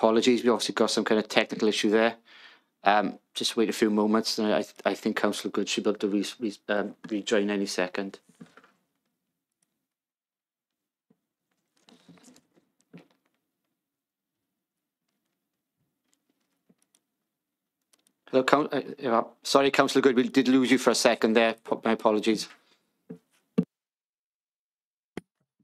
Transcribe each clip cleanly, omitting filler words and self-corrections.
Apologies, we obviously got some kind of technical issue there. Just wait a few moments, and I think Councillor Good should be able to rejoin any second. Hello, sorry, Councillor Good, we did lose you for a second there. My apologies.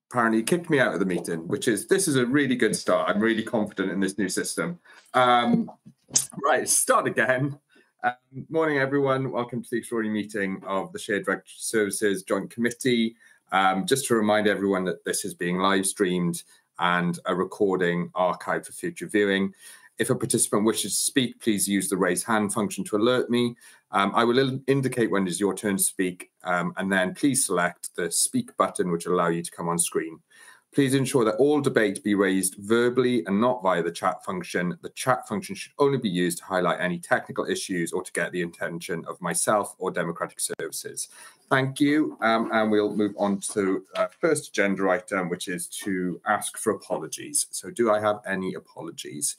Apparently kicked me out of the meeting, this is a really good start. I'm really confident in this new system. Right, start again. Morning, everyone. Welcome to the extraordinary meeting of the Shared Regulatory Services Joint Committee. Just to remind everyone that this is being live streamed and a recording archived for future viewing. If a participant wishes to speak, please use the raise hand function to alert me. I will indicate when it is your turn to speak, and then please select the speak button, which will allow you to come on screen. Please ensure that all debate be raised verbally and not via the chat function. The chat function should only be used to highlight any technical issues or to get the attention of myself or Democratic Services. Thank you, and we'll move on to first agenda item, which is to ask for apologies. So do I have any apologies?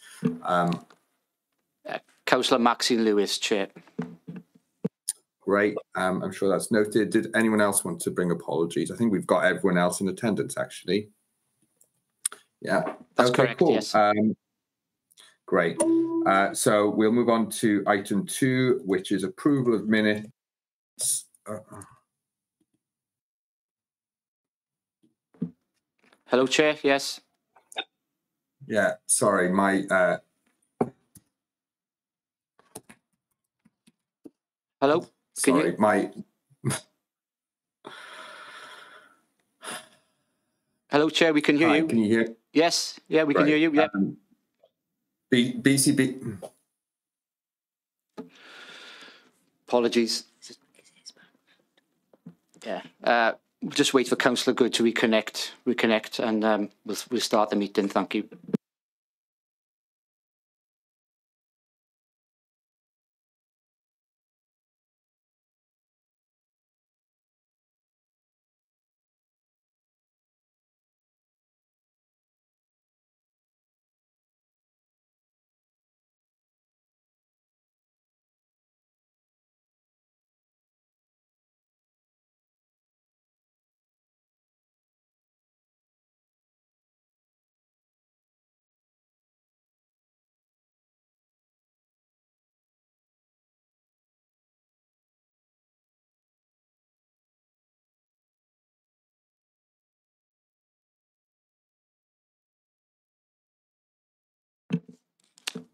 Councillor Maxine Lewis, Chair. Great, I'm sure that's noted. Did anyone else want to bring apologies? I think we've got everyone else in attendance, actually. Yeah, that's correct. Cool. Yes. Great. So we'll move on to item 2, which is approval of minutes. Hello, Chair. Yes. Yeah. Sorry, my. Hello. Sorry, my. Hello, Chair. We can hear you. Can you hear? Yes. Yeah, we can hear you. Yeah. BCB. Apologies. Yeah. We'll just wait for Councillor Good to reconnect, and we'll start the meeting. Thank you.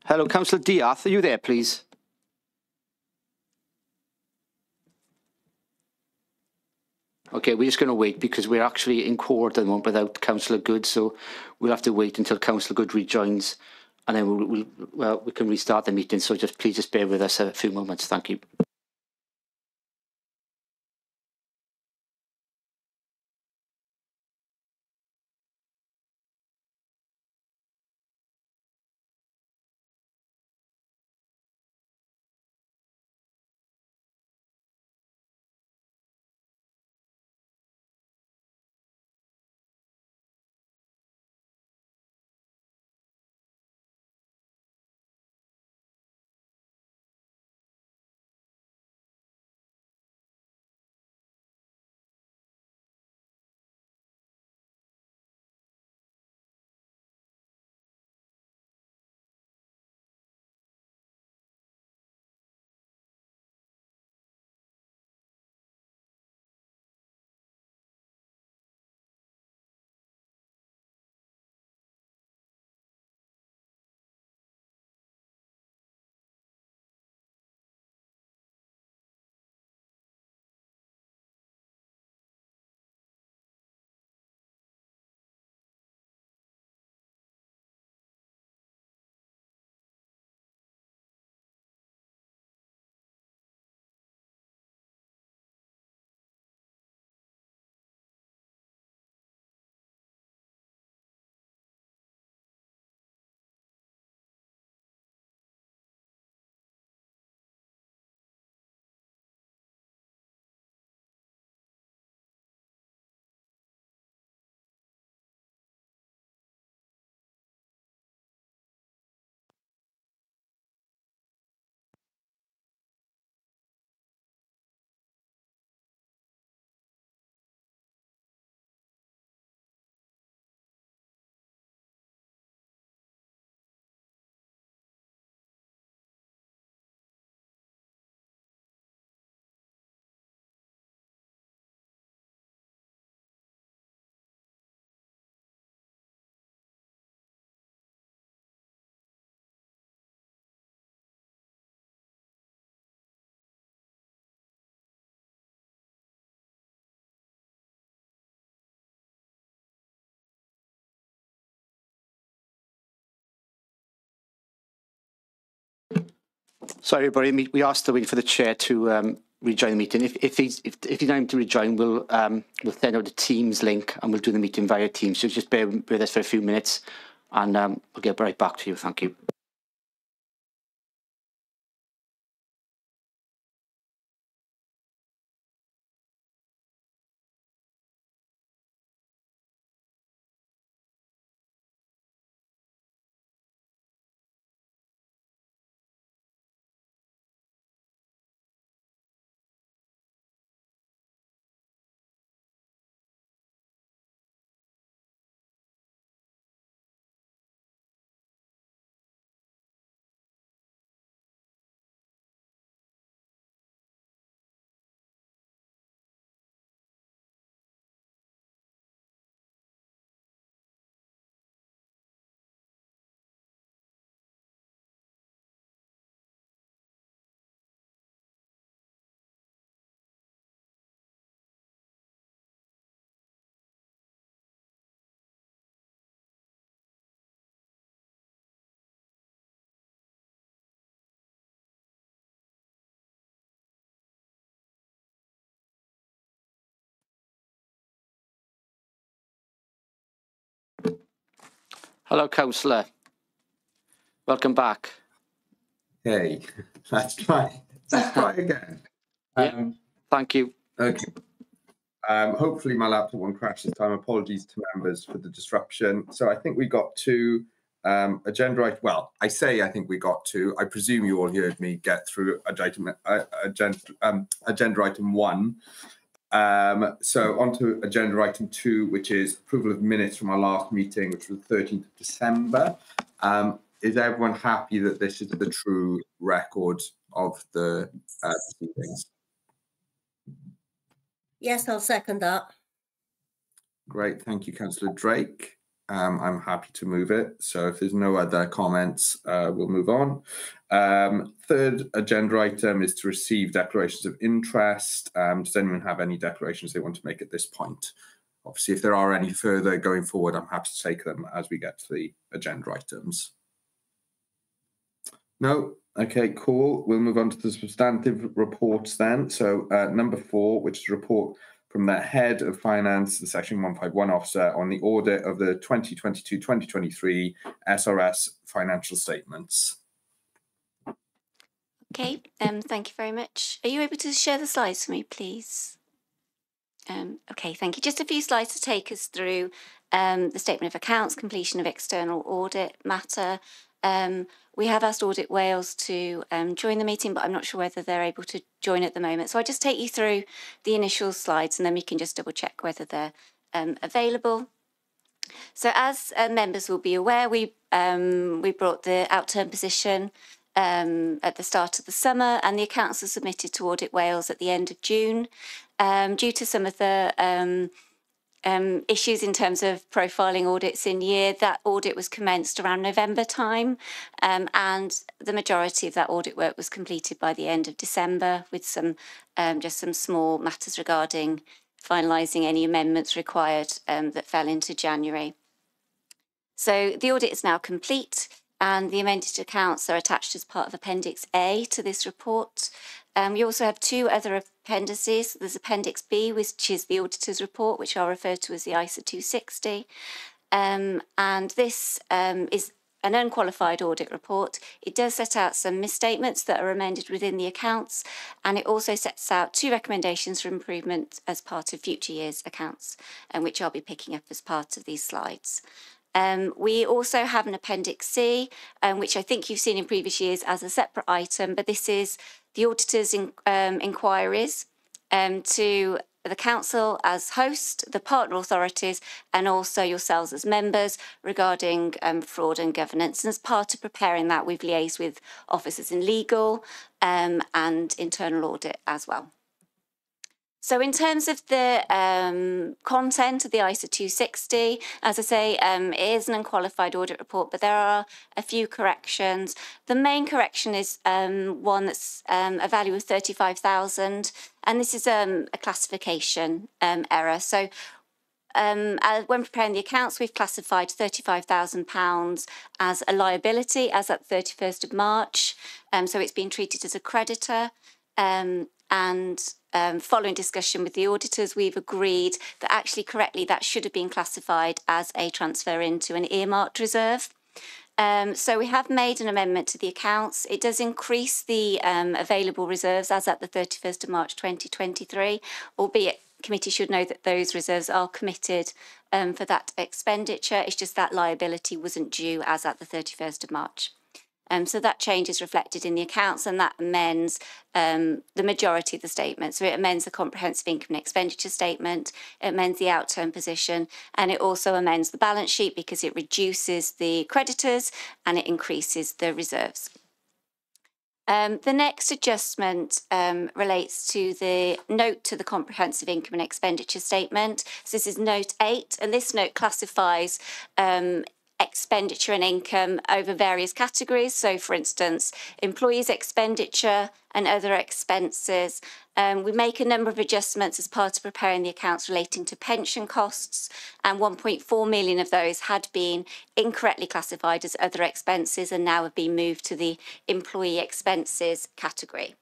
Hello, Councillor Diath, are you there, please? Okay, we're just going to wait because we're actually in court at the moment without Councillor Good, so we'll have to wait until Councillor Good rejoins, and then we can restart the meeting. So please bear with us a few moments. Thank you. Sorry, everybody. We are still waiting for the chair to rejoin the meeting. If he's not able to rejoin, we'll send out the Teams link and we'll do the meeting via Teams. So just bear with us for a few minutes, and we'll get right back to you. Thank you. Hello, Councillor. Welcome back. Hey, let's try again. Yeah, thank you. Okay. Hopefully my laptop won't crash this time. Apologies to members for the disruption. So I think we got to agenda. Well, I say I think we got to. I presume you all heard me get through agenda item 1. So on to agenda item 2, which is approval of minutes from our last meeting, which was the 13th of December. Is everyone happy that this is the true record of the proceedings? Yes, I'll second that. Great, thank you, Councillor Drake. I'm happy to move it. So if there's no other comments, we'll move on. Third agenda item is to receive declarations of interest. Does anyone have any declarations they want to make at this point? Obviously, if there are any further going forward, I'm happy to take them as we get to the agenda items. No? Okay, cool. We'll move on to the substantive reports then. So number 4, which is a report from the Head of Finance, the Section 151 officer, on the audit of the 2022-2023 SRS financial statements. Okay, thank you very much. Are you able to share the slides for me, please? Okay, thank you. Just a few slides to take us through the statement of accounts, completion of external audit matter. We have asked Audit Wales to join the meeting, but I'm not sure whether they're able to join at the moment. So I'll just take you through the initial slides and then we can just double check whether they're available. So as members will be aware, we brought the outturn position at the start of the summer, and the accounts are submitted to Audit Wales at the end of June. Due to some of the issues in terms of profiling audits in year, that audit was commenced around November time, and the majority of that audit work was completed by the end of December, with some just some small matters regarding finalising any amendments required that fell into January. So the audit is now complete, and the amended accounts are attached as part of Appendix A to this report. We also have 2 other appendices. There's Appendix B, which is the auditor's report, which I'll refer to as the ISA 260. And this is an unqualified audit report. It does set out some misstatements that are amended within the accounts, and it also sets out 2 recommendations for improvement as part of future years' accounts, which I'll be picking up as part of these slides. We also have an Appendix C, which I think you've seen in previous years as a separate item, but this is the auditor's inquiries to the council as host, the partner authorities, and also yourselves as members regarding fraud and governance. And as part of preparing that, we've liaised with officers in legal and internal audit as well. So in terms of the content of the ISA 260, as I say, it is an unqualified audit report, but there are a few corrections. The main correction is one that's a value of 35,000, and this is a classification error. So when preparing the accounts, we've classified £35,000 as a liability as at 31st of March. So it's been treated as a creditor. Following discussion with the auditors, we've agreed that actually correctly that should have been classified as a transfer into an earmarked reserve. So we have made an amendment to the accounts. It does increase the available reserves as at the 31st of March 2023, albeit committee should know that those reserves are committed for that expenditure. It's just that liability wasn't due as at the 31st of March. So that change is reflected in the accounts, and that amends the majority of the statement. So it amends the comprehensive income and expenditure statement, it amends the outturn position, and it also amends the balance sheet because it reduces the creditors and it increases the reserves. The next adjustment relates to the note to the comprehensive income and expenditure statement. So this is note 8, and this note classifies expenditure and income over various categories. So, for instance, employees' expenditure and other expenses. We make a number of adjustments as part of preparing the accounts relating to pension costs, and 1.4 million of those had been incorrectly classified as other expenses and now have been moved to the employee expenses category.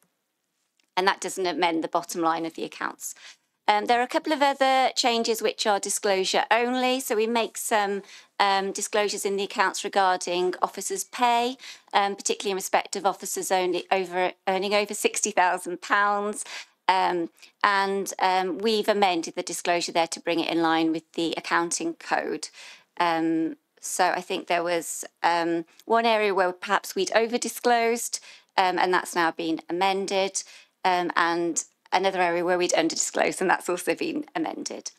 And that doesn't amend the bottom line of the accounts. There are a couple of other changes which are disclosure only. So we make some disclosures in the accounts regarding officers' pay, particularly in respect of officers earning over £60,000. We've amended the disclosure there to bring it in line with the accounting code. So I think there was one area where perhaps we'd over-disclosed, and that's now been amended. And another area where we'd under-disclosed, and that's also been amended.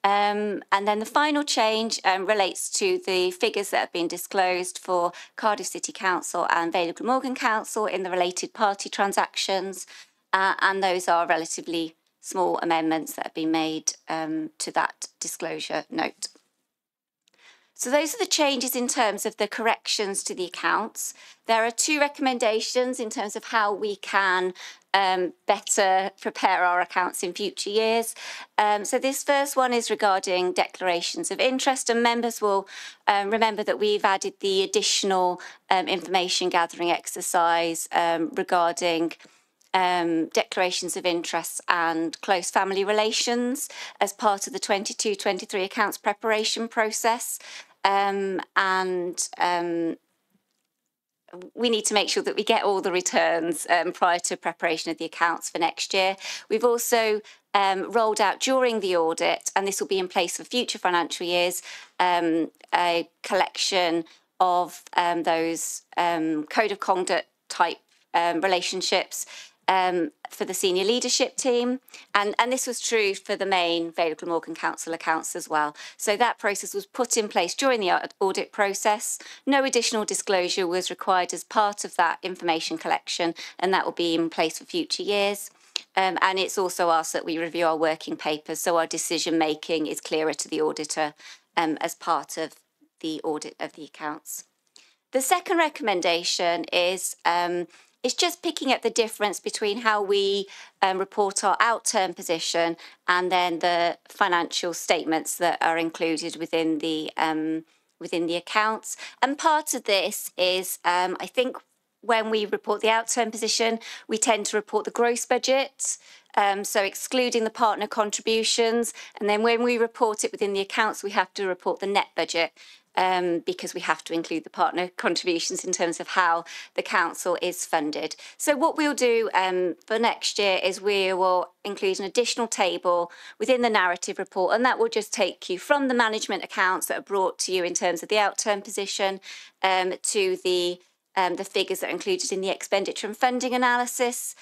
And then the final change relates to the figures that have been disclosed for Cardiff City Council and Vale of Glamorgan Council in the related party transactions, and those are relatively small amendments that have been made to that disclosure note. So those are the changes in terms of the corrections to the accounts. There are 2 recommendations in terms of how we can better prepare our accounts in future years. So this first one is regarding declarations of interest, and members will remember that we've added the additional information gathering exercise regarding declarations of interests and close family relations as part of the 22-23 accounts preparation process. We need to make sure that we get all the returns prior to preparation of the accounts for next year. We've also rolled out during the audit, and this will be in place for future financial years, a collection of those code of conduct type relationships for the senior leadership team. And this was true for the main Vale of Glamorgan Council accounts as well. So that process was put in place during the audit process. No additional disclosure was required as part of that information collection, and that will be in place for future years. And it's also asked that we review our working papers so our decision making is clearer to the auditor as part of the audit of the accounts. The second recommendation is it's just picking up the difference between how we report our outturn position and then the financial statements that are included within the accounts. And part of this is, I think, when we report the outturn position, we tend to report the gross budget, so excluding the partner contributions. And then when we report it within the accounts, we have to report the net budget. Because we have to include the partner contributions in terms of how the council is funded. So what we'll do for next year is we will include an additional table within the narrative report, and that will just take you from the management accounts that are brought to you in terms of the outturn position to the figures that are included in the expenditure and funding analysis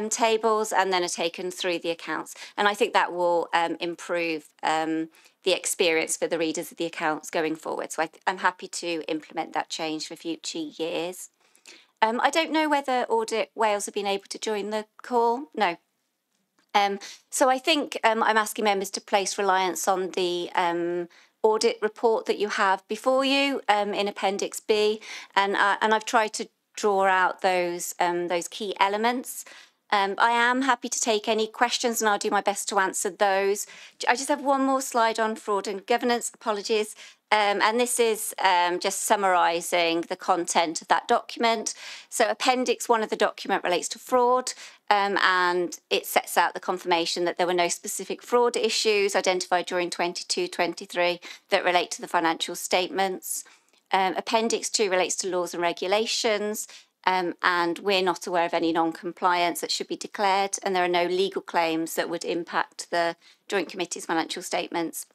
tables, and then are taken through the accounts. And I think that will improve the experience for the readers of the accounts going forward. So I'm happy to implement that change for future years. I don't know whether Audit Wales have been able to join the call. No. So I think I'm asking members to place reliance on the audit report that you have before you in Appendix B, and I've tried to draw out those key elements. I am happy to take any questions and I'll do my best to answer those. I just have one more slide on fraud and governance, apologies. And this is just summarising the content of that document. So Appendix 1 of the document relates to fraud, and it sets out the confirmation that there were no specific fraud issues identified during 22-23 that relate to the financial statements. Appendix 2 relates to laws and regulations, and we're not aware of any non-compliance that should be declared, and there are no legal claims that would impact the Joint Committee's financial statements.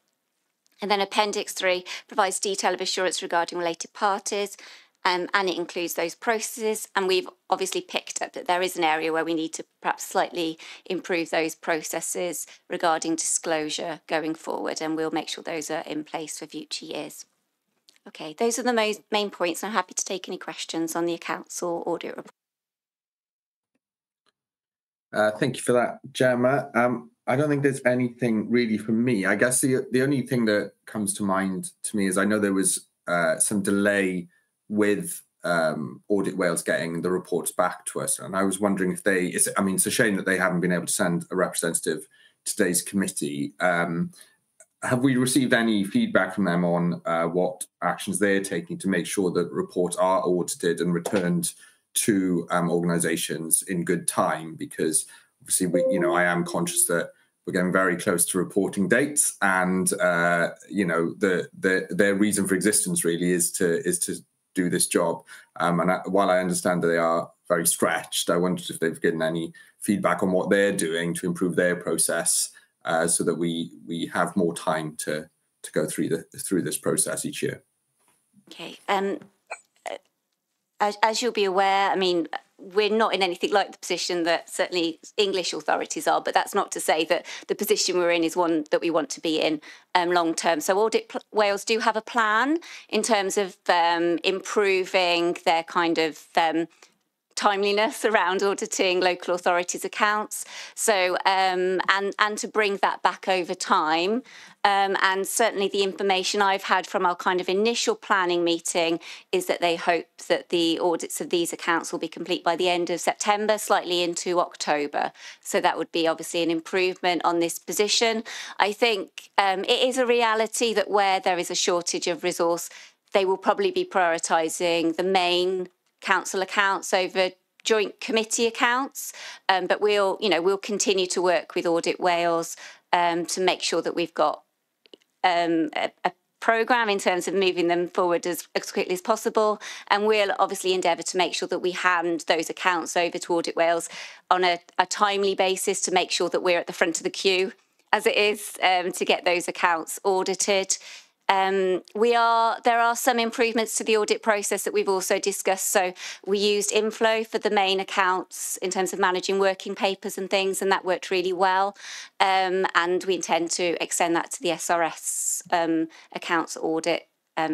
And then Appendix 3 provides detail of assurance regarding related parties, and it includes those processes. And we've obviously picked up that there is an area where we need to perhaps slightly improve those processes regarding disclosure going forward, and we'll make sure those are in place for future years. Okay, those are the main points. I'm happy to take any questions on the accounts or audit report. Thank you for that, Gemma. I don't think there's anything really from me. I guess the only thing that comes to mind to me is I know there was some delay with Audit Wales getting the reports back to us, and I was wondering if it's a shame that they haven't been able to send a representative to today's committee. Have we received any feedback from them on what actions they're taking to make sure that reports are audited and returned to organisations in good time? Because obviously, I am conscious that we're getting very close to reporting dates, and their reason for existence really is to do this job. While I understand that they are very stretched, I wondered if they've given any feedback on what they're doing to improve their process, so that we have more time to go through this process each year. Okay. As you'll be aware, I mean, we're not in anything like the position that certainly English authorities are, but that's not to say that the position we're in is one that we want to be in long term. So Audit Wales do have a plan in terms of improving their kind of timeliness around auditing local authorities' accounts. So and to bring that back over time. And certainly the information I've had from our kind of initial planning meeting is that they hope that the audits of these accounts will be complete by the end of September, slightly into October. So that would be obviously an improvement on this position. I think it is a reality that where there is a shortage of resource, they will probably be prioritising the main council accounts over joint committee accounts, but we'll continue to work with Audit Wales to make sure that we've got a programme in terms of moving them forward as quickly as possible, and we'll obviously endeavour to make sure that we hand those accounts over to Audit Wales on a timely basis to make sure that we're at the front of the queue as it is to get those accounts audited. There are some improvements to the audit process that we've also discussed. So we used Inflow for the main accounts in terms of managing working papers and things, and that worked really well. And we intend to extend that to the SRS accounts audit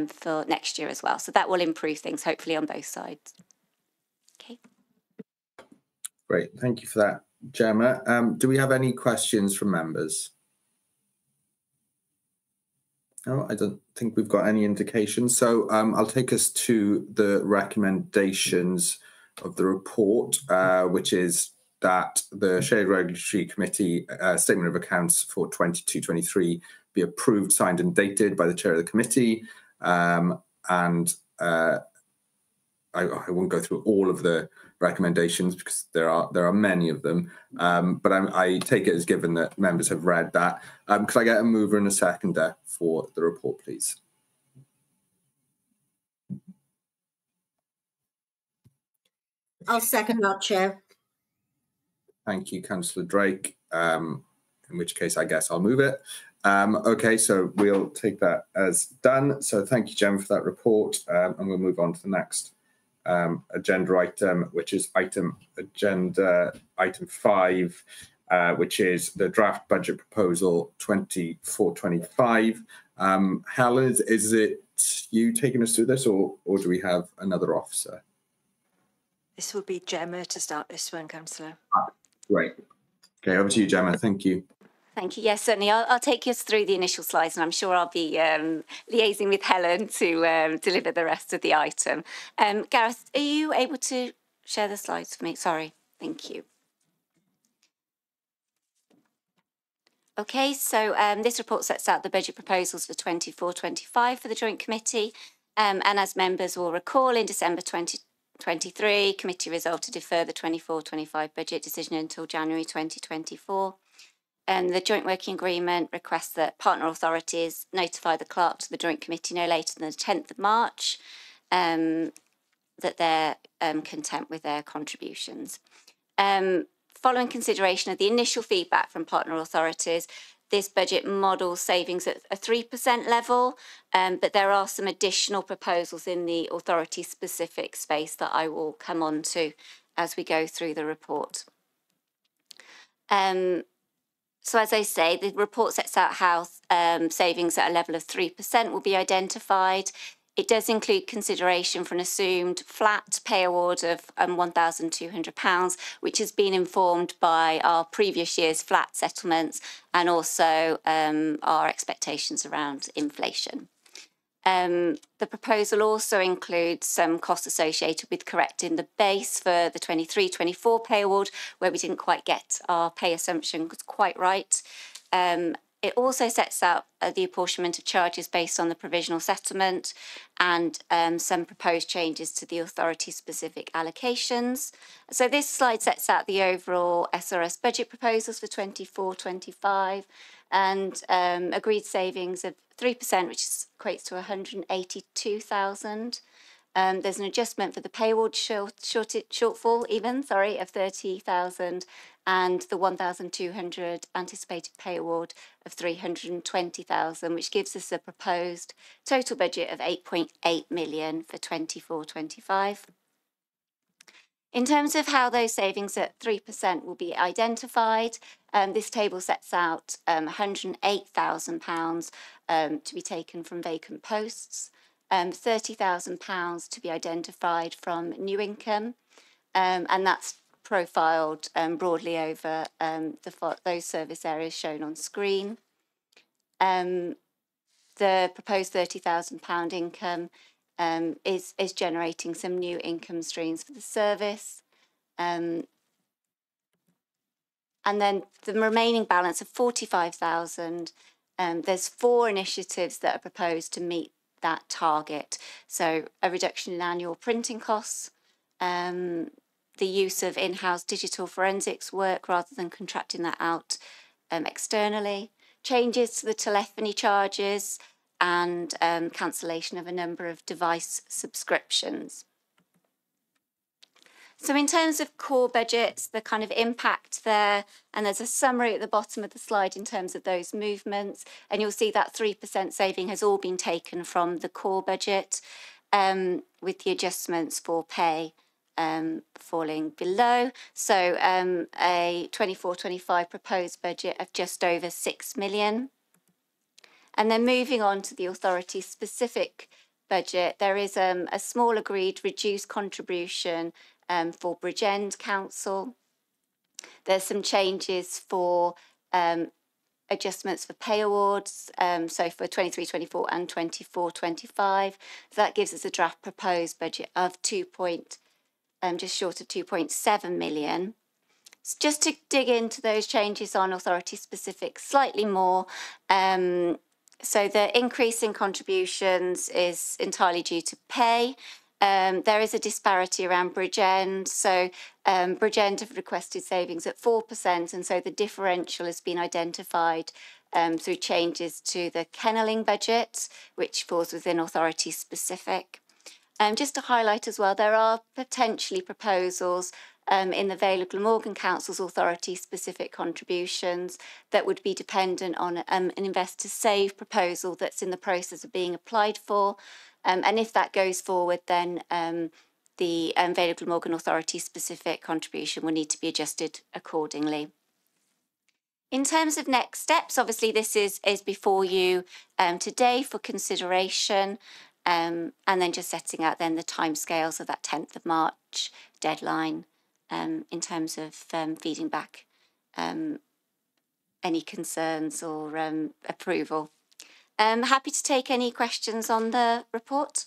for next year as well. So that will improve things, hopefully, on both sides. Okay. Great. Thank you for that, Gemma. Do we have any questions from members? No, I don't think we've got any indication. So I'll take us to the recommendations of the report, which is that the Shared Regulatory Committee Statement of Accounts for 22-23 be approved, signed and dated by the Chair of the Committee. I won't go through all of the recommendations because there are many of them, but I take it as given that members have read that. Could I get a mover and a seconder for the report, please? I'll second that, Chair. Thank you, Councillor Drake. In which case, I guess I'll move it. Okay, so we'll take that as done. So thank you, Jem, for that report, and we'll move on to the next agenda item, which is agenda item 5, which is the draft budget proposal 24-25. Helen, is it you taking us through this, or do we have another officer? This will be Gemma to start this one, Councillor. Great. Okay, over to you, Gemma. Thank you. Thank you. Yes, certainly. I'll take us through the initial slides, and I'm sure I'll be liaising with Helen to deliver the rest of the item. Gareth, are you able to share the slides for me? Sorry. Thank you. Okay, so this report sets out the budget proposals for 24-25 for the Joint Committee. And as members will recall, in December 2023, committee resolved to defer the 24-25 budget decision until January 2024. The Joint Working Agreement requests that partner authorities notify the clerk to the Joint Committee no later than the 10th of March that they're content with their contributions. Following consideration of the initial feedback from partner authorities, this budget models savings at a 3% level, but there are some additional proposals in the authority-specific space that I will come on to as we go through the report. So as I say, the report sets out how savings at a level of 3% will be identified. It does include consideration for an assumed flat pay award of £1,200, which has been informed by our previous year's flat settlements and also our expectations around inflation. The proposal also includes some costs associated with correcting the base for the 23-24 pay award, where we didn't quite get our pay assumptions quite right. It also sets out the apportionment of charges based on the provisional settlement and some proposed changes to the authority-specific allocations. So this slide sets out the overall SRS budget proposals for 24-25 and agreed savings of 3%, which equates to 182,000. There's an adjustment for the pay award shortfall, of 30,000, and the 1,200 anticipated pay award of 320,000, which gives us a proposed total budget of 8.8 million for 24-25. In terms of how those savings at 3% will be identified, this table sets out £108,000 to be taken from vacant posts, £30,000 to be identified from new income, and that's profiled broadly over those service areas shown on screen. The proposed £30,000 income is generating some new income streams for the service. And then the remaining balance of 45,000, there's 4 initiatives that are proposed to meet that target. So a reduction in annual printing costs, the use of in-house digital forensics work rather than contracting that out externally, changes to the telephony charges, and cancellation of a number of device subscriptions. So in terms of core budgets, the kind of impact there, and there's a summary at the bottom of the slide in terms of those movements, and you'll see that 3% saving has all been taken from the core budget, with the adjustments for pay falling below. So a 24-25 proposed budget of just over 6 million. And then moving on to the authority-specific budget, there is a small agreed reduced contribution for Bridgend Council. There's some changes for adjustments for pay awards, so for 23-24 and 24-25. So that gives us a draft proposed budget of just short of 2.7 million. So just to dig into those changes on authority-specific slightly more, so the increase in contributions is entirely due to pay. There is a disparity around Bridgend. So Bridgend have requested savings at 4%, and so the differential has been identified through changes to the kennelling budget, which falls within authority-specific. Just to highlight as well, there are potentially proposals in the Vale of Glamorgan Council's authority-specific contributions that would be dependent on an investor save proposal that's in the process of being applied for. And if that goes forward, then the Vale of Glamorgan authority-specific contribution will need to be adjusted accordingly. In terms of next steps, obviously this is before you today for consideration. And then just setting out then the timescales of that 10th of March deadline in terms of feeding back any concerns or approval. Happy to take any questions on the report.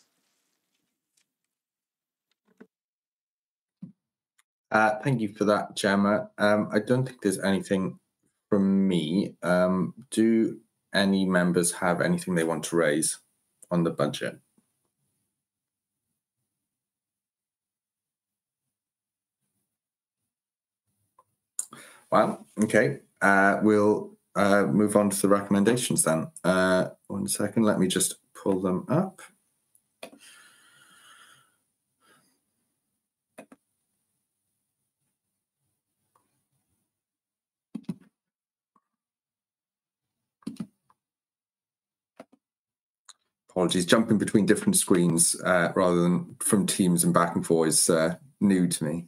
Thank you for that, Gemma. I don't think there's anything from me. Do any members have anything they want to raise on the budget? Well, okay. We'll move on to the recommendations then. 1 second, let me just pull them up. Apologies, jumping between different screens rather than from Teams and back and forth is new to me.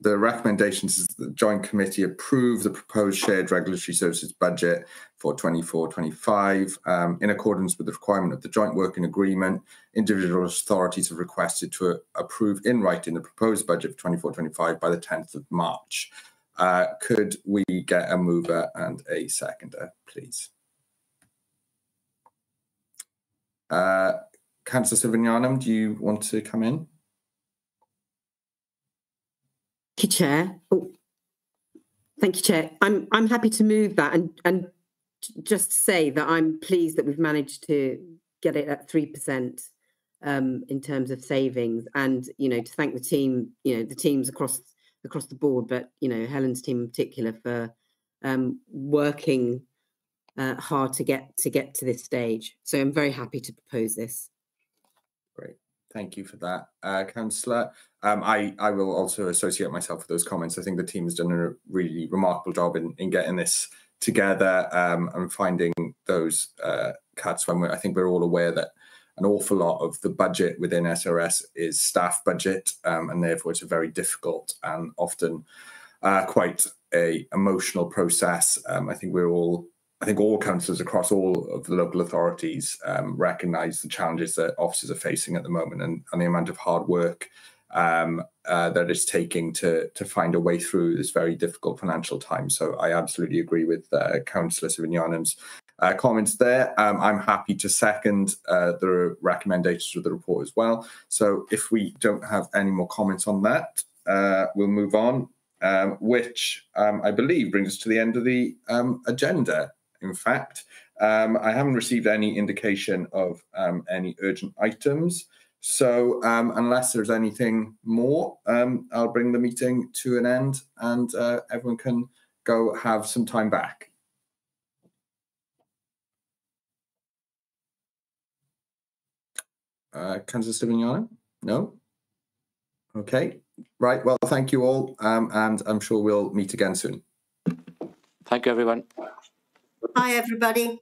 The recommendations is that the Joint Committee approve the proposed shared regulatory services budget for 24-25 in accordance with the requirement of the Joint Working Agreement. Individual authorities have requested to approve in writing the proposed budget for 24-25 by the 10th of March. Could we get a mover and a seconder, please? Councillor Sivanyanam, do you want to come in? Thank you, Chair. Oh, thank you, Chair. I'm happy to move that, and just to say that I'm pleased that we've managed to get it at 3% in terms of savings, and to thank the team, the teams across the board, but Helen's team in particular for working hard to get to this stage. So I'm very happy to propose this. Great. Thank you for that, Councillor. I will also associate myself with those comments. I think the team has done a really remarkable job in getting this together and finding those cuts. I think we're all aware that an awful lot of the budget within SRS is staff budget, and therefore it's a very difficult and often quite a emotional process. I think all councillors across all of the local authorities recognise the challenges that officers are facing at the moment, and the amount of hard work that it's taking to find a way through this very difficult financial time. So I absolutely agree with Councillor Sivanyanam's comments there. I'm happy to second the recommendations of the report as well. So if we don't have any more comments on that, we'll move on, which I believe brings us to the end of the agenda. In fact, I haven't received any indication of any urgent items. So unless there's anything more, I'll bring the meeting to an end and everyone can go have some time back. Councillor Sivanyanam? No? Okay. Right. Well, thank you all. And I'm sure we'll meet again soon. Thank you, everyone. Hi, everybody.